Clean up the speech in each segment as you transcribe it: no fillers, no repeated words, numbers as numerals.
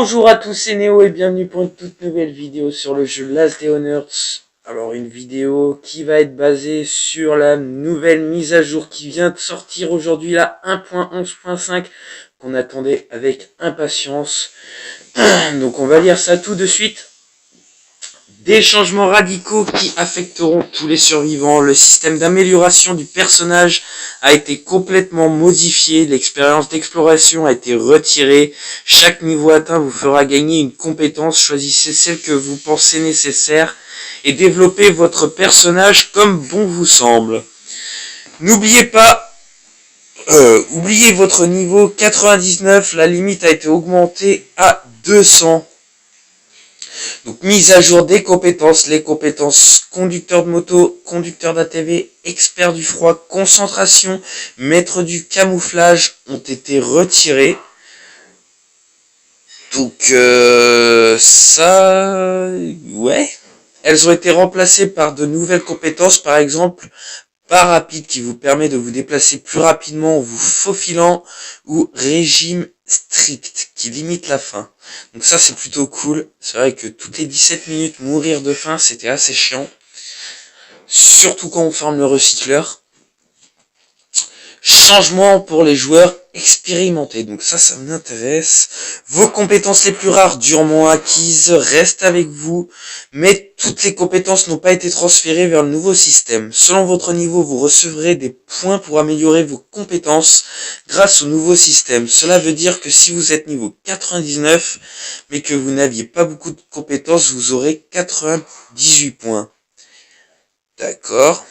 Bonjour à tous, c'est Néo et bienvenue pour une toute nouvelle vidéo sur le jeu Last Day on Earth. Alors une vidéo qui va être basée sur la nouvelle mise à jour qui vient de sortir aujourd'hui, la 1.11.5, qu'on attendait avec impatience. Donc on va lire ça tout de suite. Des changements radicaux qui affecteront tous les survivants. Le système d'amélioration du personnage a été complètement modifié. L'expérience d'exploration a été retirée. Chaque niveau atteint vous fera gagner une compétence. Choisissez celle que vous pensez nécessaire et développez votre personnage comme bon vous semble. N'oubliez pas, oubliez votre niveau 99. La limite a été augmentée à 200. Donc mise à jour des compétences, les compétences conducteur de moto, conducteur d'ATV, expert du froid, concentration, maître du camouflage ont été retirées. Donc ça, ouais. Elles ont été remplacées par de nouvelles compétences, par exemple pas rapide qui vous permet de vous déplacer plus rapidement en vous faufilant, ou régime strict qui limite la faim. Donc ça c'est plutôt cool. C'est vrai que toutes les 17 minutes mourir de faim c'était assez chiant. Surtout quand on ferme le recycleur. Changement pour les joueurs expérimentés. Donc ça m'intéresse. Vos compétences les plus rares durement acquises restent avec vous, mais toutes les compétences n'ont pas été transférées vers le nouveau système. Selon votre niveau, vous recevrez des points pour améliorer vos compétences grâce au nouveau système. Cela veut dire que si vous êtes niveau 99, mais que vous n'aviez pas beaucoup de compétences, vous aurez 98 points. D'accord.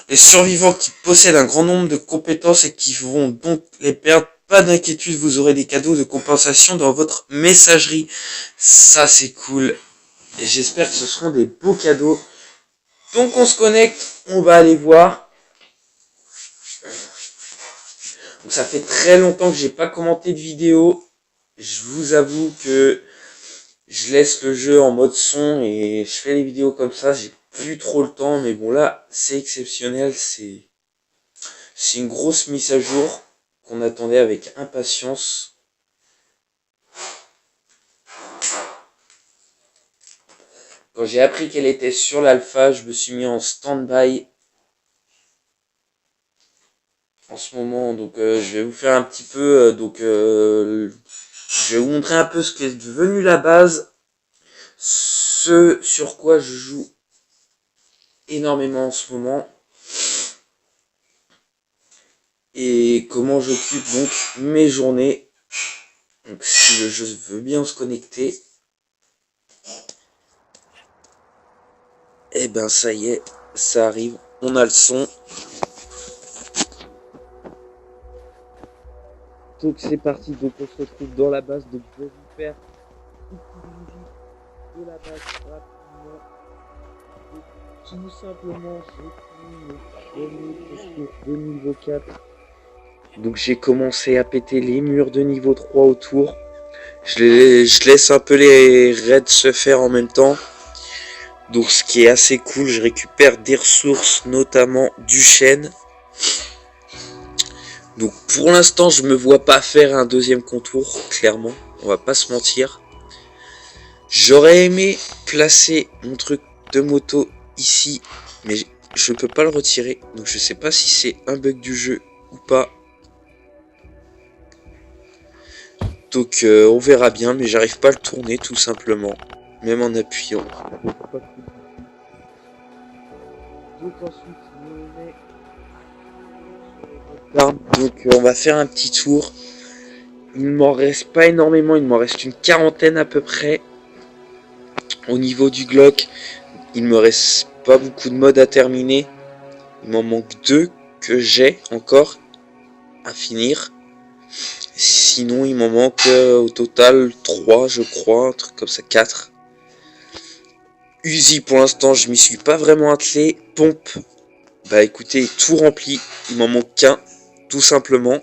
Les survivants qui possèdent un grand nombre de compétences et qui vont donc les perdre, pas d'inquiétude, vous aurez des cadeaux de compensation dans votre messagerie. Ça c'est cool. Et j'espère que ce seront des beaux cadeaux. Donc on se connecte, on va aller voir. Donc ça fait très longtemps que j'ai pas commenté de vidéo. Je vous avoue que je laisse le jeu en mode son et je fais les vidéos comme ça. J'ai plus trop le temps, mais bon là c'est exceptionnel, c'est une grosse mise à jour qu'on attendait avec impatience. Quand j'ai appris qu'elle était sur l'alpha, je me suis mis en stand-by en ce moment. Donc je vais vous faire un petit peu, je vais vous montrer un peu ce qu'est devenu la base, ce sur quoi je joue énormément en ce moment et comment j'occupe donc mes journées. Donc si le jeu veut bien se connecter, et ben ça y est, ça arrive, on a le son. Donc c'est parti, donc on se retrouve dans la base, donc je vais vous faire une petite visite de la base rapidement. Tout simplement, j'ai fini mes premiers de niveau 4. Donc j'ai commencé à péter les murs de niveau 3 autour. Je laisse un peu les raids se faire en même temps. Donc ce qui est assez cool, je récupère des ressources, notamment du chêne. Donc pour l'instant, je me vois pas faire un deuxième contour, clairement. On va pas se mentir. J'aurais aimé placer mon truc de moto ici, mais je peux pas le retirer. Donc je sais pas si c'est un bug du jeu ou pas. Donc on verra bien, mais j'arrive pas à le tourner tout simplement, même en appuyant. Donc ensuite on va faire un petit tour. Il m'en reste pas énormément, il m'en reste une quarantaine à peu près. Au niveau du Glock, il me reste pas beaucoup de modes à terminer. Il m'en manque 2 que j'ai encore à finir. Sinon il m'en manque au total 3 je crois, un truc comme ça, 4. Uzi pour l'instant je m'y suis pas vraiment attelé. Pompe, bah écoutez, tout rempli, il m'en manque qu'un, tout simplement.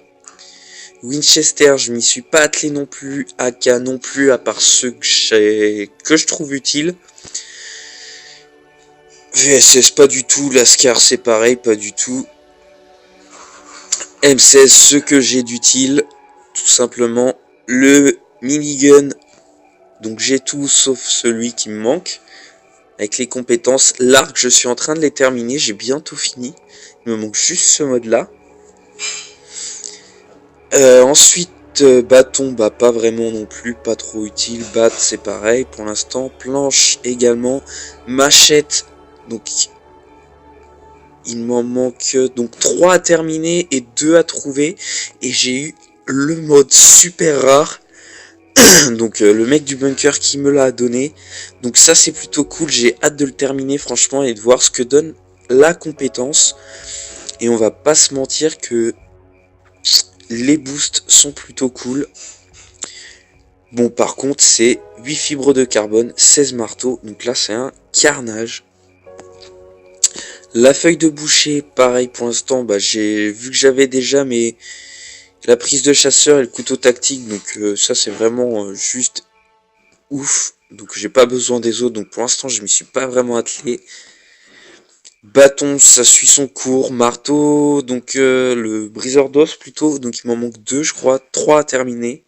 Winchester je m'y suis pas attelé non plus, AK non plus, à part ceux que je trouve utiles. VSS pas du tout, Lascar c'est pareil, pas du tout. M16 ce que j'ai d'utile, tout simplement. Le minigun Donc j'ai tout sauf celui qui me manque. Avec les compétences, l'arc, je suis en train de les terminer, j'ai bientôt fini. Il me manque juste ce mode-là. Ensuite, bâton, bah pas vraiment non plus, pas trop utile. Batte, c'est pareil pour l'instant. Planche également. Machette, donc il m'en manque donc 3 à terminer et 2 à trouver. Et j'ai eu le mode super rare. Donc le mec du bunker qui me l'a donné. Donc ça c'est plutôt cool, j'ai hâte de le terminer franchement et de voir ce que donne la compétence. Et on va pas se mentir que les boosts sont plutôt cool. Bon par contre c'est 8 fibres de carbone, 16 marteaux, donc là c'est un carnage. La feuille de boucher, pareil pour l'instant, bah j'ai vu que j'avais déjà la prise de chasseur et le couteau tactique, donc ça c'est vraiment juste ouf. Donc j'ai pas besoin des autres, donc pour l'instant je m'y suis pas vraiment attelé. Bâton, ça suit son cours. Marteau, donc le briseur d'os plutôt, donc il m'en manque 2 je crois, 3 à terminer.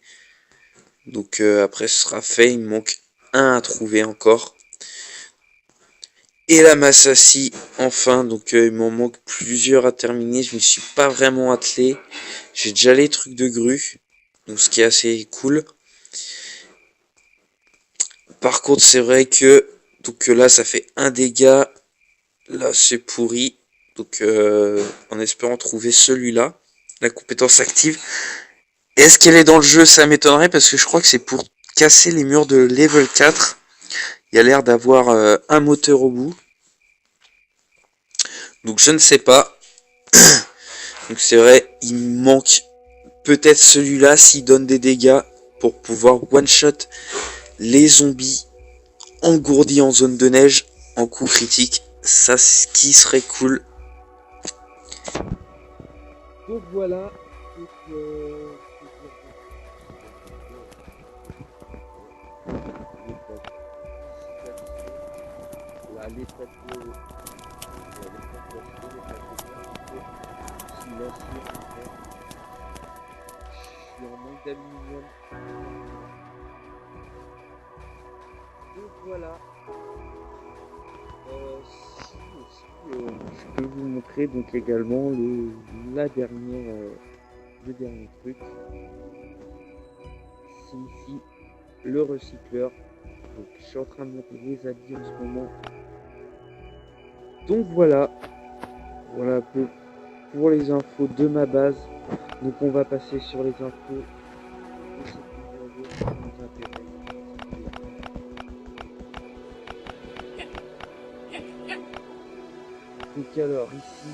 Donc après ce sera fait, il me manque un à trouver encore. Et la masse à scie, enfin, donc il m'en manque plusieurs à terminer, je me suis pas vraiment attelé. J'ai déjà les trucs de grue, donc ce qui est assez cool. Par contre c'est vrai que donc là ça fait un dégât, là c'est pourri, donc en espérant trouver celui-là, la compétence active. Est-ce qu'elle est dans le jeu? Ça m'étonnerait parce que je crois que c'est pour casser les murs de level 4. Il y a l'air d'avoir un moteur au bout. Donc je ne sais pas. Donc c'est vrai, il me manque peut-être celui-là s'il donne des dégâts pour pouvoir one-shot les zombies engourdis en zone de neige en coup critique. Ça, ce qui serait cool. Donc voilà. Donc voilà. Je peux vous montrer donc également le dernier truc. C'est ici le recycleur. Donc je suis en train de monter les habits en ce moment. Donc voilà. Voilà un peu pour les infos de ma base. Donc on va passer sur les infos. Donc alors ici,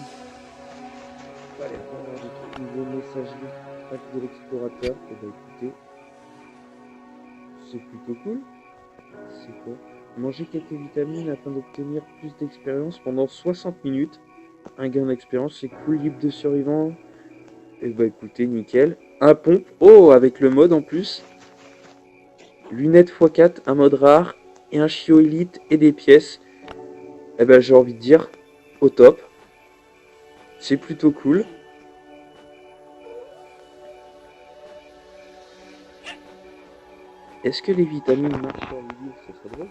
on va aller voir des trucs nouveaux messageries, pack de l'explorateur. Et bah écoutez, c'est plutôt cool. C'est quoi? Manger quelques vitamines afin d'obtenir plus d'expérience pendant 60 minutes. Un gain d'expérience, c'est cool, libre de survivants. Et bah écoutez, nickel. Un pompe, oh, avec le mode en plus. Lunettes x4, un mode rare, et un chiot élite et des pièces. Et ben j'ai envie de dire, au top. C'est plutôt cool. Est-ce que les vitamines marchent sur l'huile? Ce serait drôle.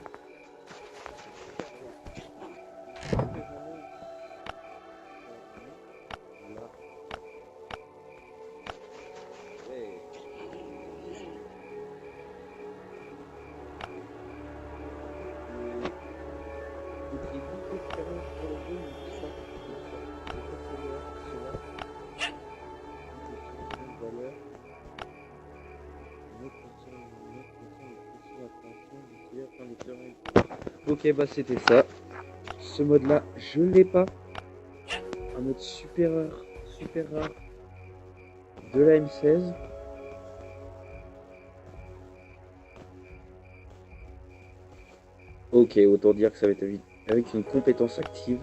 Ok, bah c'était ça. Ce mode là, je l'ai pas. Un mode super rare de la M16. Ok, autant dire que ça va être avec une compétence active.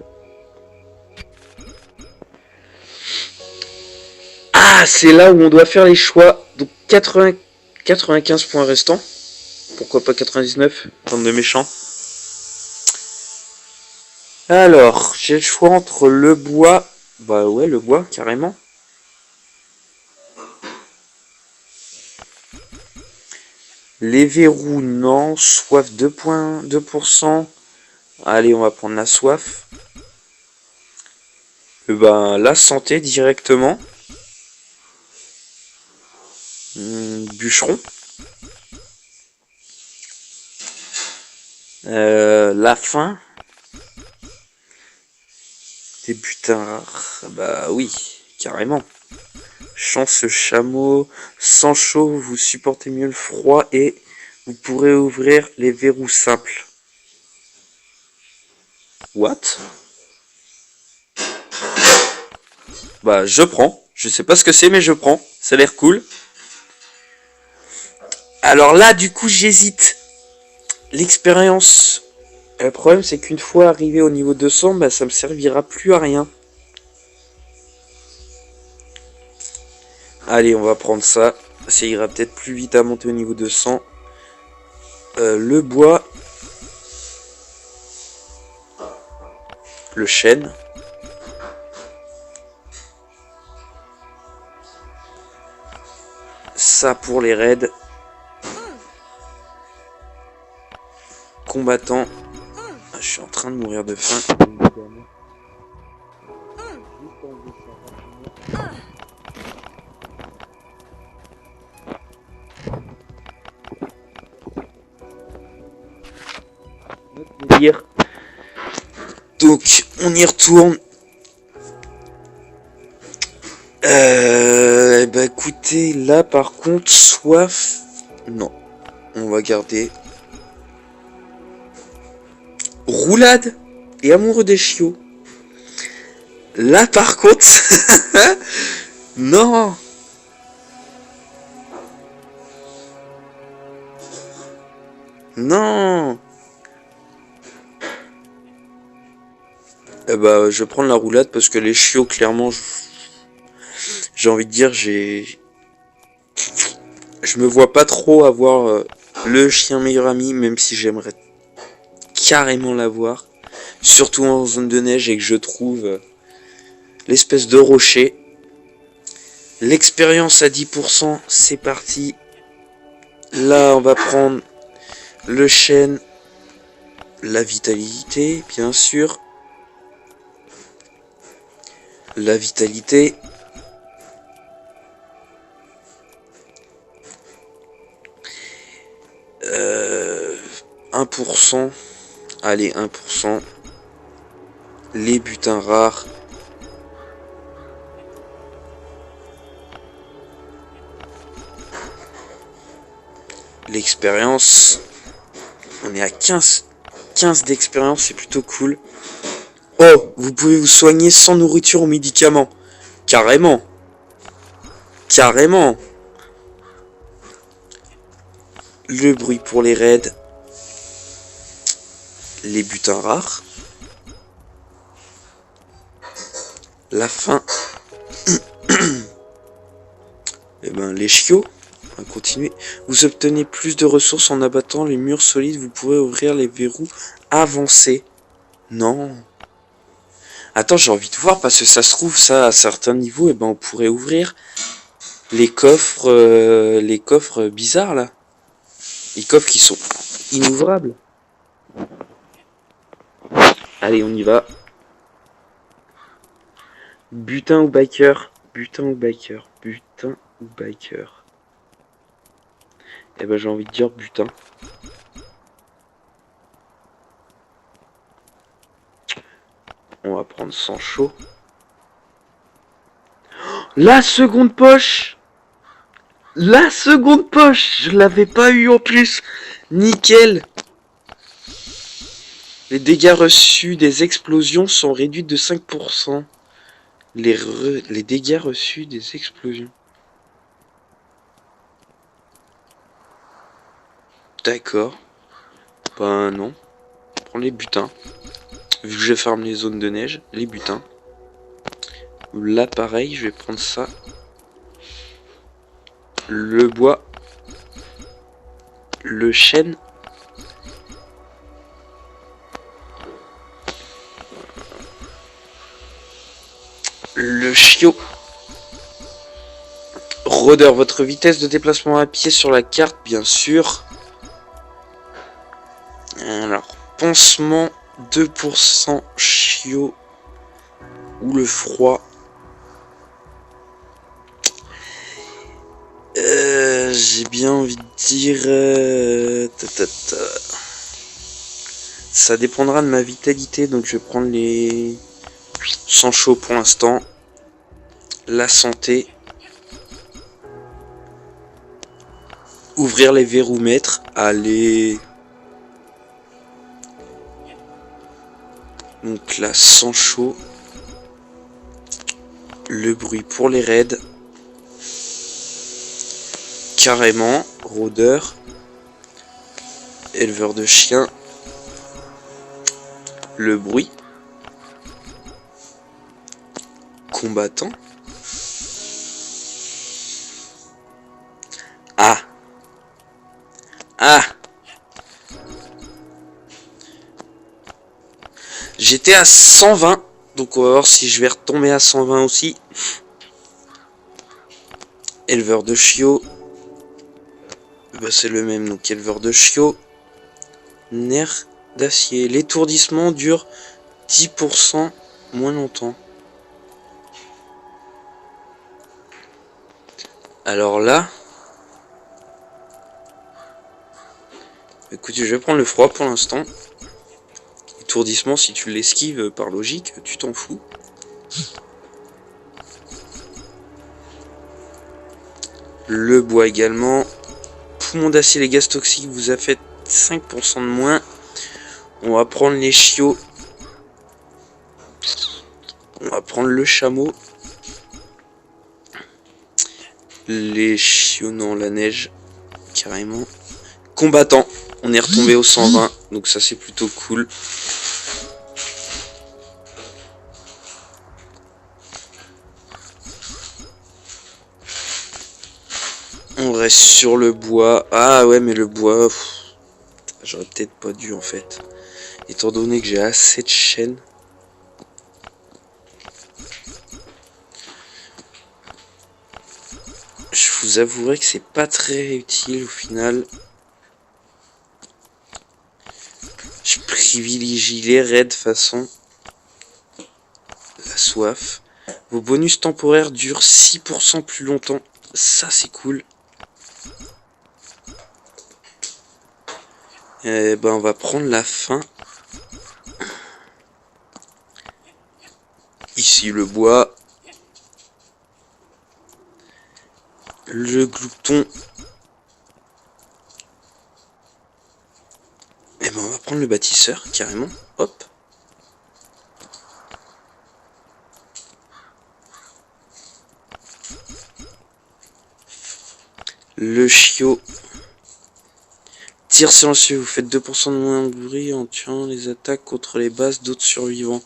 Ah, c'est là où on doit faire les choix. Donc 95 points restants. Pourquoi pas 99? Bande de méchants. Alors, j'ai le choix entre le bois. Bah ouais, le bois, carrément. Les verrous, non. Soif 2%. Allez, on va prendre la soif. Ben, la santé directement. Bûcheron. La faim. Des butins rares. Bah oui, carrément. Chance chameau. Sans chaud, vous supportez mieux le froid et vous pourrez ouvrir les verrous simples. What? Bah je prends. Je sais pas ce que c'est mais je prends. Ça a l'air cool. Alors là du coup j'hésite. L'expérience. Le problème c'est qu'une fois arrivé au niveau 200, bah ça me servira plus à rien. Allez, on va prendre ça. Ça ira peut-être plus vite à monter au niveau 200. Le bois. Le chêne. Ça pour les raids. Combattant. Je suis en train de mourir de faim. Donc, on y retourne. Bah écoutez, là par contre, soif. Non, on va garder. Roulade et amoureux des chiots. Là par contre, non. Non. Bah je vais prendre la roulade parce que les chiots, clairement, j'ai envie de dire, je me vois pas trop avoir le chien meilleur ami, même si j'aimerais carrément l'avoir. Surtout en zone de neige et que je trouve l'espèce de rocher. L'expérience à 10%, c'est parti. Là, on va prendre le chêne, la vitalité, bien sûr. La vitalité. Euh, 1%. Allez, 1%. Les butins rares. L'expérience. On est à 15 d'expérience, c'est plutôt cool. Oh, vous pouvez vous soigner sans nourriture ou médicaments. Carrément. Carrément. Le bruit pour les raids. Les butins rares. La faim. Et ben les chiots. On va continuer. Vous obtenez plus de ressources en abattant les murs solides. Vous pourrez ouvrir les verrous avancés. Non. Attends, j'ai envie de voir parce que ça se trouve ça à certains niveaux. Et ben on pourrait ouvrir les coffres bizarres là. Les coffres qui sont inouvrables. Allez, on y va. Butin ou biker. Butin ou biker. Butin ou biker. Eh ben j'ai envie de dire butin. On va prendre sans chaud. La seconde poche. La seconde poche. Je l'avais pas eu en plus. Nickel. Les dégâts reçus des explosions sont réduits de 5%. Les dégâts reçus des explosions. D'accord. Ben non. Prends les butins. Vu que je ferme les zones de neige, les butins. Là pareil, je vais prendre ça. Le bois. Le chêne. Le chiot. Rôdeur, votre vitesse de déplacement à pied sur la carte, bien sûr. Alors, pansement 2% chiot ou le froid. J'ai bien envie de dire... Ça dépendra de ma vitalité, donc je vais prendre les sang chaud pour l'instant. La santé. Ouvrir les verroumètres. Allez. Donc là, sang chaud. Le bruit pour les raids. Carrément. Rôdeur. Éleveur de chiens. Le bruit. Combattant. Ah. Ah. J'étais à 120. Donc on va voir si je vais retomber à 120 aussi. Éleveur de chiots. Bah, c'est le même, donc éleveur de chiots. Nerf d'acier. L'étourdissement dure 10% moins longtemps. Alors là... Écoute, je vais prendre le froid pour l'instant. Étourdissement, si tu l'esquives par logique, tu t'en fous. Le bois également. Poumon d'acier, les gaz toxiques vous a fait 5% de moins. On va prendre les chiots. On va prendre le chameau. Les chiots, non, la neige. Carrément. Combattant. On est retombé au 120. Donc ça, c'est plutôt cool. On reste sur le bois. Ah ouais, mais le bois... J'aurais peut-être pas dû, en fait. Étant donné que j'ai assez de chaînes. Je vous avouerai que c'est pas très utile au final. Je privilégie les raids de façon. La soif. Vos bonus temporaires durent 6% plus longtemps. Ça c'est cool. Et ben on va prendre la faim. Ici le bois. Le glouton. Et ben on va prendre le bâtisseur carrément. Hop. Le chiot. Tir silencieux, vous faites 2% de moins de bruit en tuant les attaques contre les bases d'autres survivants.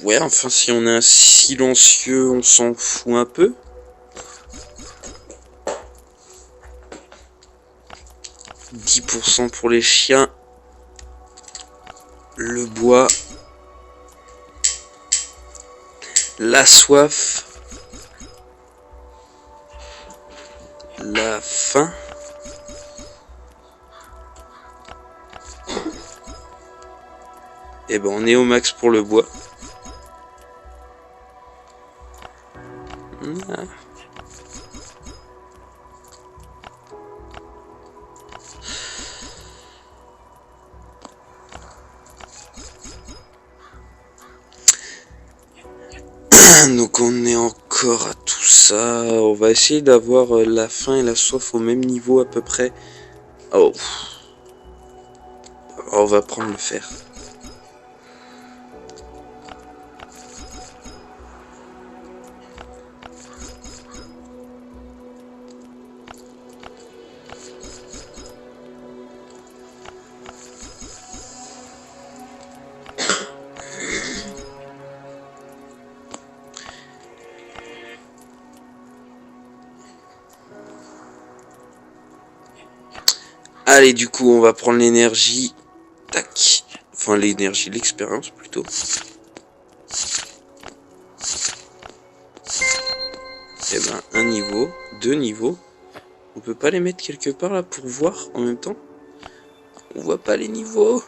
Ouais, enfin si on est un silencieux, on s'en fout un peu. « 10% pour les chiens. Le bois. La soif. La faim. Et ben on est au max pour le bois. Ah. Donc on est encore à tout ça. On va essayer d'avoir la faim et la soif au même niveau à peu près. Oh. On va prendre le fer. Allez, du coup, on va prendre l'énergie. Tac. Enfin, l'énergie, l'expérience plutôt. Et ben, un niveau, deux niveaux. On peut pas les mettre quelque part là pour voir en même temps? On voit pas les niveaux.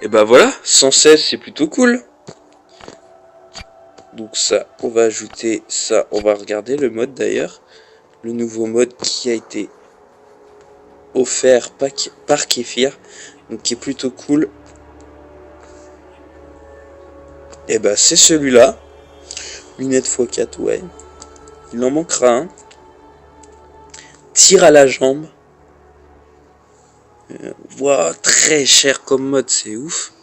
Et bah voilà, 116 c'est plutôt cool. Donc ça, on va ajouter ça, on va regarder le mode d'ailleurs. Le nouveau mode qui a été offert par Kéfir, donc qui est plutôt cool. Et bah c'est celui-là. Lunettes x4, ouais. Il en manquera un. Tir à la jambe. Wow, très cher comme mode, c'est ouf.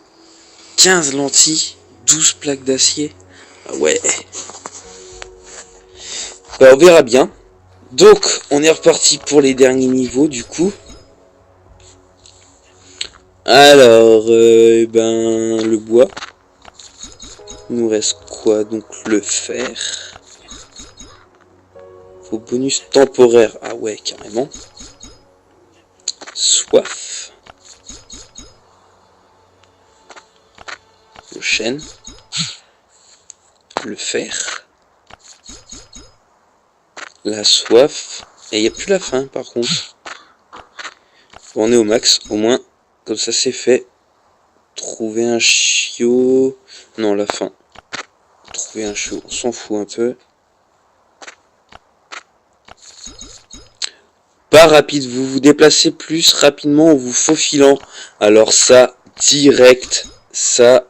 15 lentilles, 12 plaques d'acier. Ah ouais. Bah, on verra bien. Donc, on est reparti pour les derniers niveaux, du coup. Alors, le bois. Il nous reste quoi? Donc, le fer. Faut bonus temporaire. Ah ouais, carrément. Soif. Le chêne. Le fer. La soif. Et il n'y a plus la faim, par contre. Bon, on est au max, au moins. Comme ça, c'est fait. Trouver un chiot. Non, la faim. Trouver un chiot. On s'en fout un peu. Pas rapide. Vous vous déplacez plus rapidement en vous faufilant. Alors ça, direct. Ça,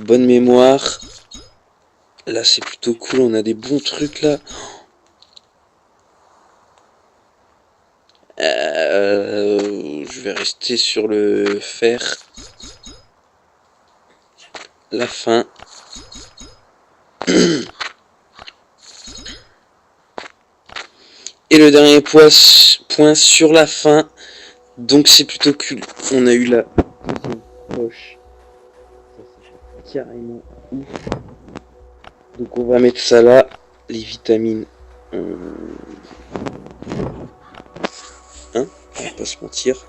bonne mémoire. Là, c'est plutôt cool. On a des bons trucs, là. Je vais rester sur le fer. La fin. Et le dernier point sur la fin. Donc c'est plutôt cool. On a eu la poche. Carrément ouf. Donc on va mettre ça là. Les vitamines. Hein, on va pas se mentir.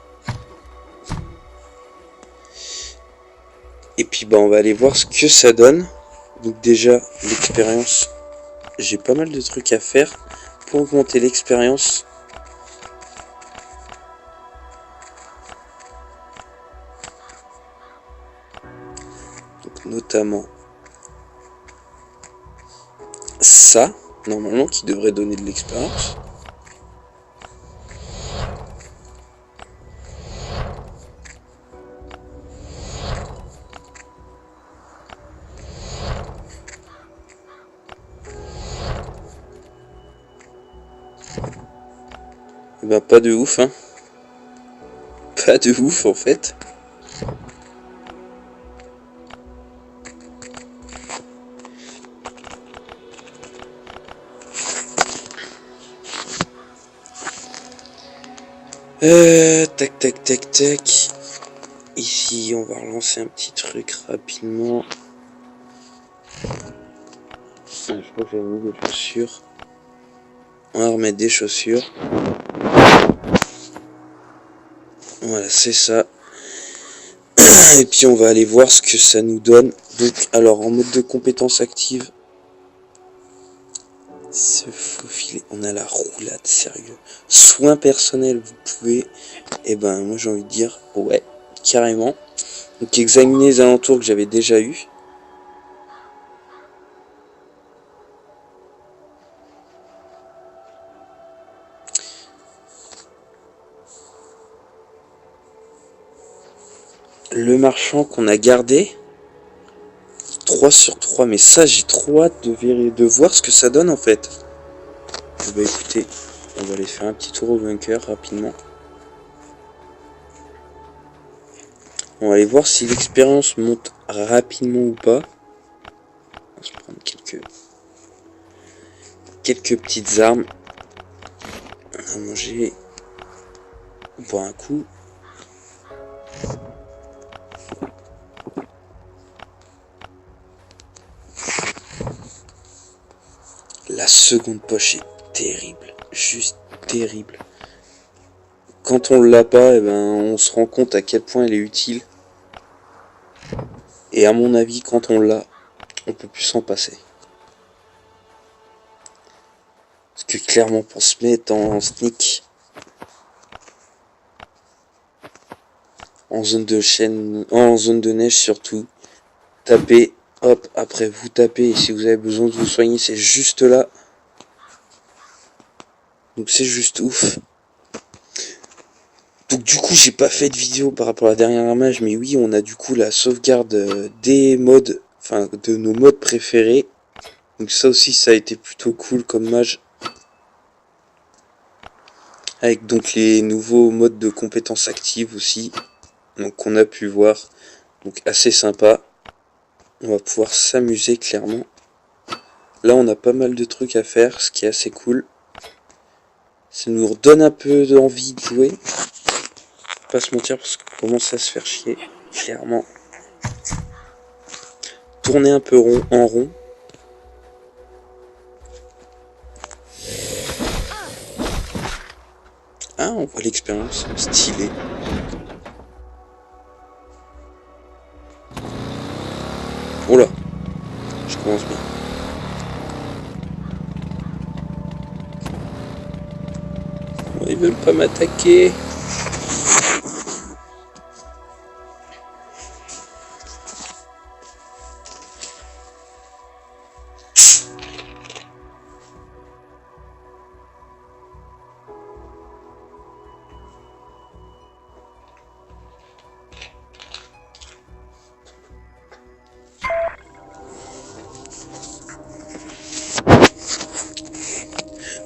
Et puis bah on va aller voir ce que ça donne. Donc déjà l'expérience. J'ai pas mal de trucs à faire pour augmenter l'expérience. Donc notamment ça, normalement qui devrait donner de l'expérience. Bah pas de ouf, hein. Pas de ouf en fait. Tac tac tac tac. Ici on va relancer un petit truc rapidement. Je crois que j'avais mis des chaussures. On va remettre des chaussures. Voilà, c'est ça. Et puis on va aller voir ce que ça nous donne. Donc, alors en mode de compétence active, se faufiler. On a la roulade, sérieux. Soins personnels, vous pouvez. Et ben, moi j'ai envie de dire, ouais, carrément. Donc examiner les alentours que j'avais déjà eu. Le marchand qu'on a gardé. 3 sur 3, mais ça j'ai trop hâte de voir ce que ça donne en fait. Bah écoutez, on va aller faire un petit tour au bunker rapidement. On va aller voir si l'expérience monte rapidement ou pas. On va se prendre quelques petites armes. On a mangé. On boit un coup. La seconde poche est terrible, juste terrible. Quand on l'a pas, eh ben, on se rend compte à quel point elle est utile. Et à mon avis, quand on l'a, on peut plus s'en passer. que clairement pour se mettre en sneak, en zone de chaîne, en zone de neige surtout, tapez, hop, après vous tapez, et si vous avez besoin de vous soigner, c'est juste là. Donc c'est juste ouf. Donc du coup j'ai pas fait de vidéo par rapport à la dernière image, mais oui on a du coup la sauvegarde des modes, enfin de nos modes préférés. Donc ça aussi ça a été plutôt cool comme mage. Avec donc les nouveaux modes de compétences actives aussi. Donc qu'on a pu voir. Donc assez sympa. On va pouvoir s'amuser clairement. Là on a pas mal de trucs à faire, ce qui est assez cool. Ça nous redonne un peu d'envie de jouer. Pas se mentir parce qu'on commence à se faire chier, clairement. Tourner un peu en rond. Ah, on voit l'expérience, stylé. Oh là, je commence bien. Oh, ils veulent pas m'attaquer.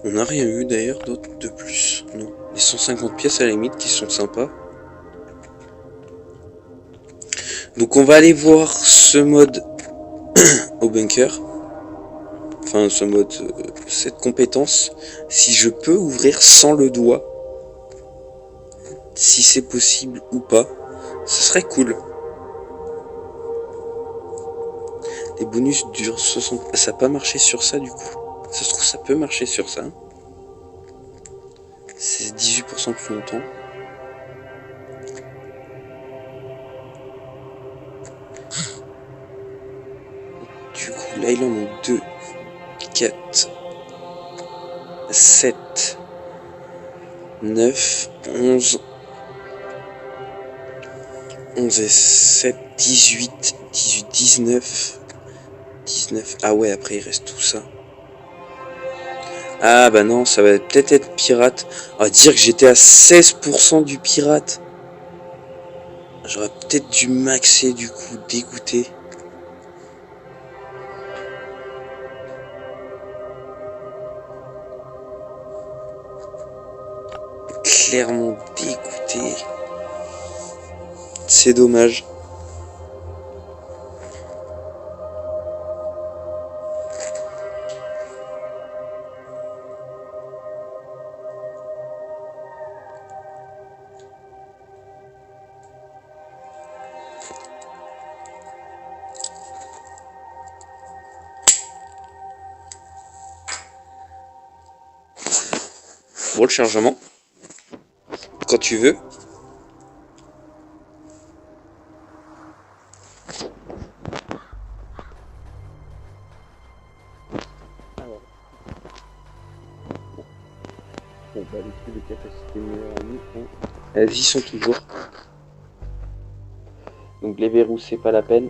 On n'a rien eu d'ailleurs d'autre de plus. Non. Les 150 pièces à la limite qui sont sympas. Donc on va aller voir ce mode au bunker. Enfin ce mode, cette compétence. Si je peux ouvrir sans le doigt. Si c'est possible ou pas. Ce serait cool. Les bonus durent 60... Ça n'a pas marché sur ça du coup. Ça se trouve ça peut marcher sur ça. C'est 18% plus longtemps. Du coup là il en manque 2, 4, 7, 9, 11, 11 et 7, 18, 18, 19, 19. Ah ouais, après il reste tout ça. Ah bah non, ça va peut-être être pirate. On va dire que j'étais à 16% du pirate. J'aurais peut-être dû maxer du coup, dégoûté. Clairement dégoûté. C'est dommage. Bon, le chargement. Quand tu veux. Bon, bah, les trucs de capacité meilleure à nous, elles y sont toujours. Donc les verrous, c'est pas la peine.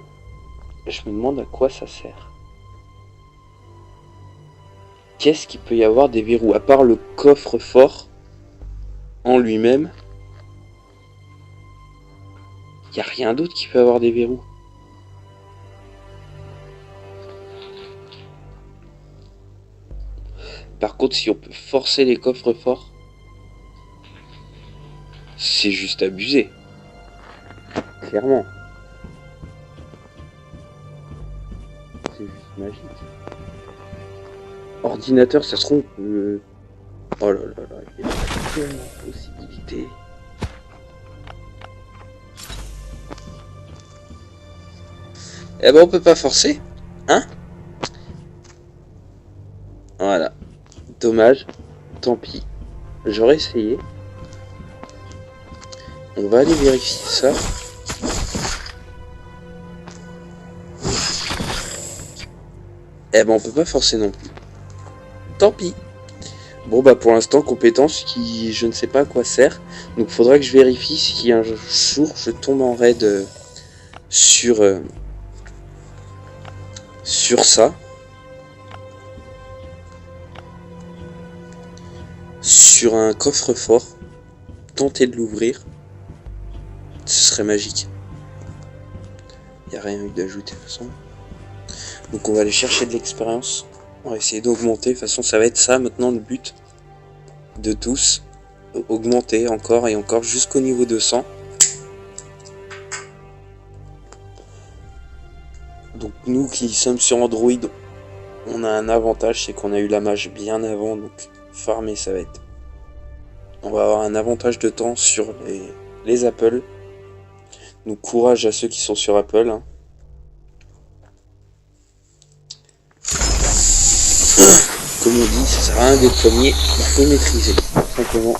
Je me demande à quoi ça sert. Qu'est-ce qu'il peut y avoir des verrous à part le coffre-fort en lui-même? Il n'y a rien d'autre qui peut avoir des verrous. Par contre, si on peut forcer les coffres forts, c'est juste abusé. Clairement. C'est juste magique. Ordinateur, ça se trouve... Oh là là là, il y a tellement de possibilités. Eh ben on peut pas forcer, hein? Voilà. Dommage. Tant pis. J'aurais essayé. On va aller vérifier ça. Eh ben on peut pas forcer non plus. Tant pis. Bon bah pour l'instant compétence qui je ne sais pas à quoi sert. Donc faudra que je vérifie si un jour je tombe en raid sur ça. Sur un coffre-fort. Tenter de l'ouvrir. Ce serait magique. Il n'y a rien eu d'ajouté de toute façon. Donc on va aller chercher de l'expérience. On va essayer d'augmenter. De toute façon ça va être ça maintenant le but de tous. Augmenter encore et encore jusqu'au niveau 200. Donc nous qui sommes sur Android, on a un avantage, c'est qu'on a eu la mage bien avant. Donc farmer ça va être... On va avoir un avantage de temps sur les Apple. Donc courage à ceux qui sont sur Apple. Hein. Comme on dit, ça sert à rien d'être premier, il faut maîtriser, simplement.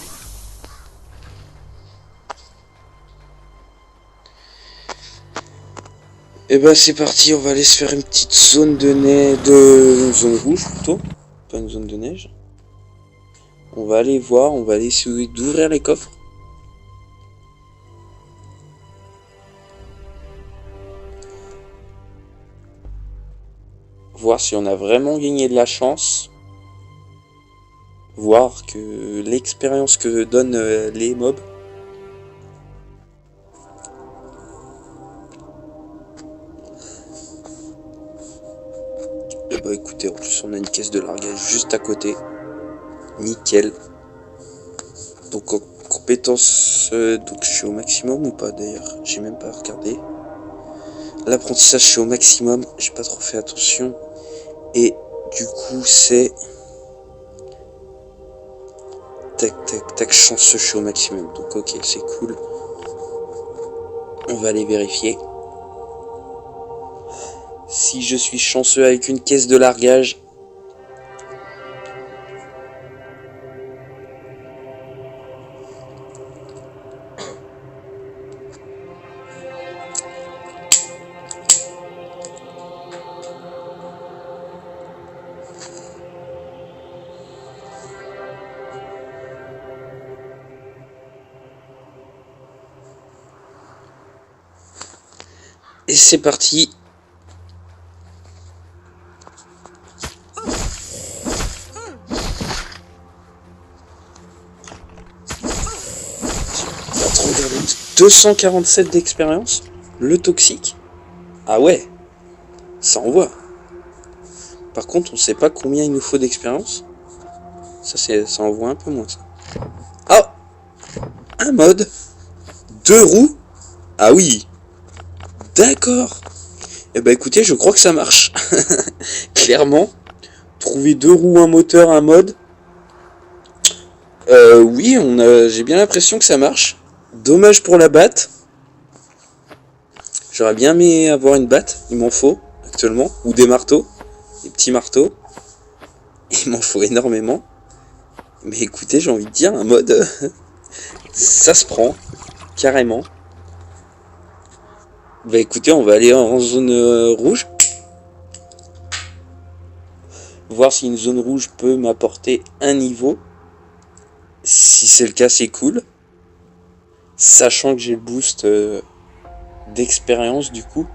Et bah c'est parti, on va aller se faire une petite zone de neige, une zone rouge plutôt, pas une zone de neige. On va aller voir, on va aller essayer d'ouvrir les coffres. Voir si on a vraiment gagné de la chance. Voir que l'expérience que donnent les mobs. Et bah écoutez, en plus on a une caisse de largage juste à côté. Nickel. Donc en compétence, donc je suis au maximum ou pas d'ailleurs? J'ai même pas regardé. L'apprentissage je suis au maximum, j'ai pas trop fait attention. Et du coup c'est... Tac tac tac, chanceux je suis au maximum. Donc ok, c'est cool. On va aller vérifier. Si je suis chanceux avec une caisse de largage. Et c'est parti. Regardez, 247 d'expérience. Le toxique. Ah ouais, ça envoie. Par contre, on sait pas combien il nous faut d'expérience. Ça envoie un peu moins ça. Ah, un mode 2 roues. Ah oui. D'accord. Eh ben écoutez, je crois que ça marche. Clairement. Trouver 2 roues, un moteur, un mode. Oui, j'ai bien l'impression que ça marche. Dommage pour la batte. J'aurais bien aimé avoir une batte. Il m'en faut actuellement. Ou des marteaux. Des petits marteaux. Il m'en faut énormément. Mais écoutez, j'ai envie de dire, un mode... ça se prend. Carrément. Bah écoutez, on va aller en zone rouge. Voir si une zone rouge peut m'apporter un niveau. Si c'est le cas, c'est cool. Sachant que j'ai le boost d'expérience du coup.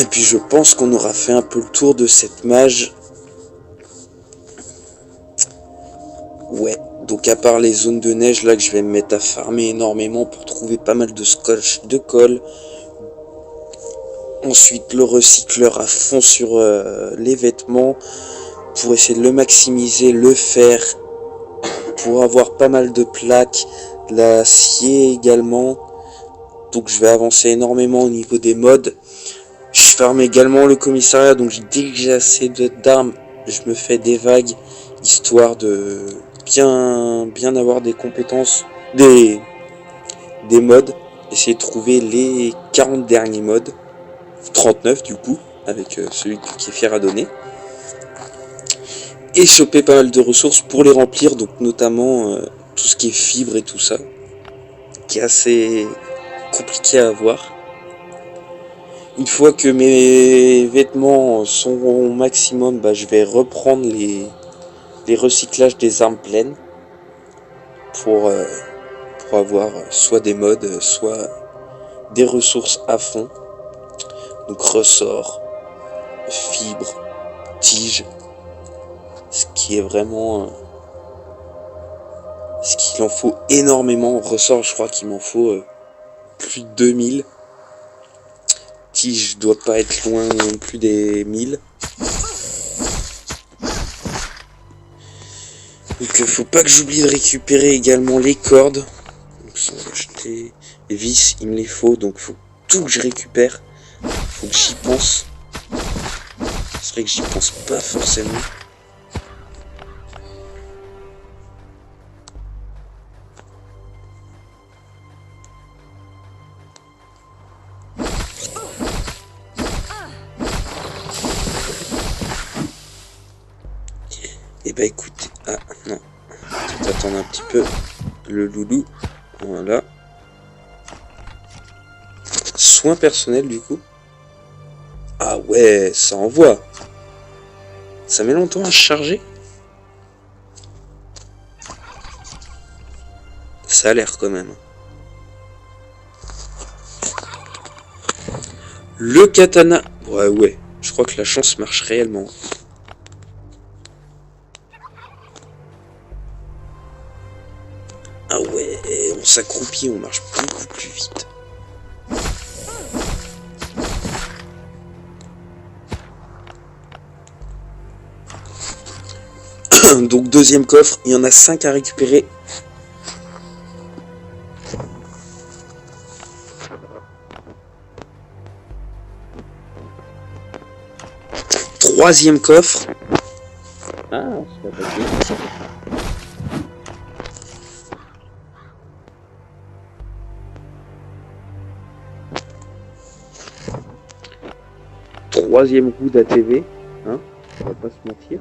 Et puis je pense qu'on aura fait un peu le tour de cette mage. Ouais, donc à part les zones de neige là que je vais me mettre à farmer énormément pour trouver pas mal de scotch, de colle. Ensuite le recycleur à fond sur les vêtements pour essayer de le maximiser, le fer pour avoir pas mal de plaques, de l'acier également. Donc je vais avancer énormément au niveau des mods. Je farme également le commissariat, donc dès que j'ai assez d'armes, je me fais des vagues, histoire de bien avoir des compétences, des mods, essayer de trouver les 40 derniers mods, 39 du coup, avec celui qui est fier à donner, et choper pas mal de ressources pour les remplir, donc notamment tout ce qui est fibre et tout ça, qui est assez compliqué à avoir. Une fois que mes vêtements sont au maximum, bah, je vais reprendre les recyclages des armes pleines pour avoir soit des mods, soit des ressources à fond. Donc ressort, fibre, tige, ce qui est vraiment ce qu'il en faut énormément. Ressort, je crois qu'il m'en faut plus de 2000. Tige doit pas être loin non plus des 1000. Donc faut pas que j'oublie de récupérer également les cordes. Donc ça, acheter les vis, il me les faut, donc faut tout que je récupère. Faut que j'y pense. C'est vrai que j'y pense pas forcément. Et bah écoutez, ah non, peut-être attendre un petit peu le loulou, voilà. Soins personnels du coup. Ah ouais, ça envoie. Ça met longtemps à charger. Ça a l'air quand même. Le katana. Ouais, je crois que la chance marche réellement. Ah ouais, on s'accroupit, on marche beaucoup plus vite. Donc deuxième coffre, il y en a 5 à récupérer. Troisième coffre. Ah, c'est pas possible. Troisième roue d'ATV, hein, on va pas se mentir.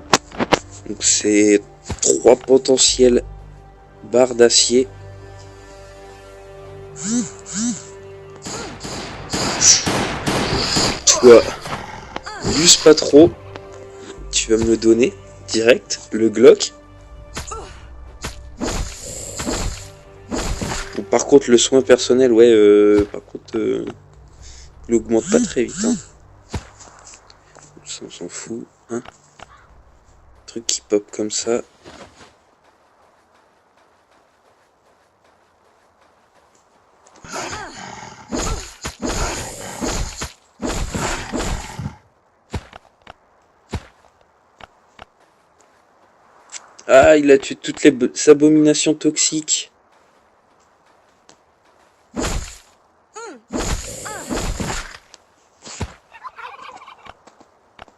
Donc c'est 3 potentielles barres d'acier. Toi, use pas trop. Tu vas me le donner direct, le Glock. Bon, par contre le soin personnel, ouais, par contre, il augmente pas très vite. Hein. Ça on s'en fout, hein. Truc qui pop comme ça. Ah, il a tué toutes les abominations toxiques.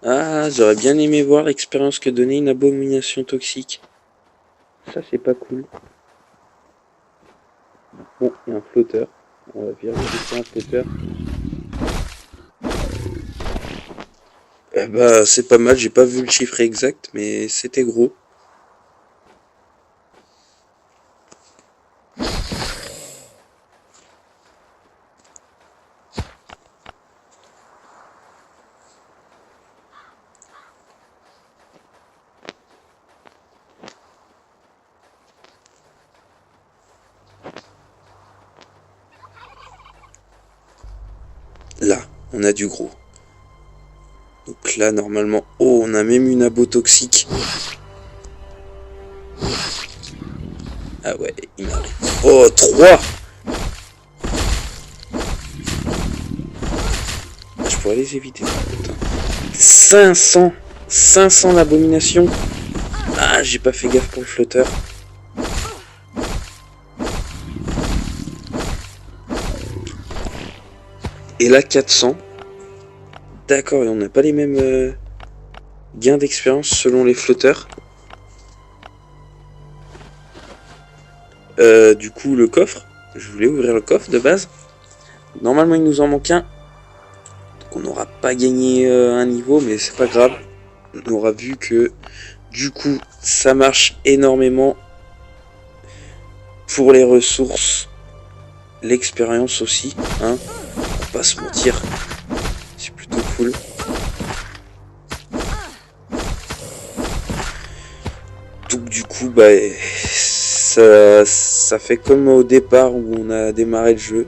Ah, j'aurais bien aimé voir l'expérience que donnait une abomination toxique. Ça, c'est pas cool. Bon, il y a un flotteur. On va vérifier un flotteur. Eh bah, c'est pas mal. J'ai pas vu le chiffre exact, mais c'était gros. Là, on a du gros. Donc là, normalement... Oh, on a même une abo toxique. Ah ouais, il m'a... Oh, 3. Je pourrais les éviter. Putain. 500 d'abomination. Ah, j'ai pas fait gaffe pour le flotteur. Et là, 400. D'accord, et on n'a pas les mêmes gains d'expérience selon les flotteurs. Du coup, le coffre. Je voulais ouvrir le coffre de base. Normalement, il nous en manque un. Donc, on n'aura pas gagné un niveau, mais c'est pas grave. On aura vu que, du coup, ça marche énormément. pour les ressources, l'expérience aussi, hein, on va pas se mentir, c'est plutôt cool. Donc du coup, bah, ça fait comme au départ où on a démarré le jeu,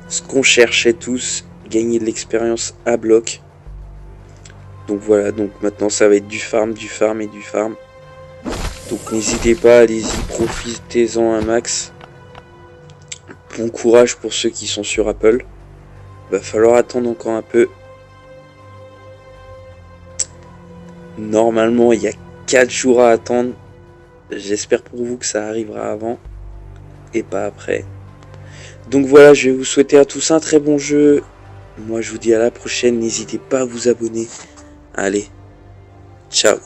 ce qu'on cherchait tous, gagner de l'expérience à bloc. Donc voilà, donc maintenant ça va être du farm et du farm. Donc n'hésitez pas, allez-y, profitez-en un max. Bon courage pour ceux qui sont sur Apple. Va falloir attendre encore un peu. Normalement, il y a 4 jours à attendre. J'espère pour vous que ça arrivera avant et pas après. Donc voilà, je vais vous souhaiter à tous un très bon jeu. Moi, je vous dis à la prochaine. N'hésitez pas à vous abonner. Allez, ciao.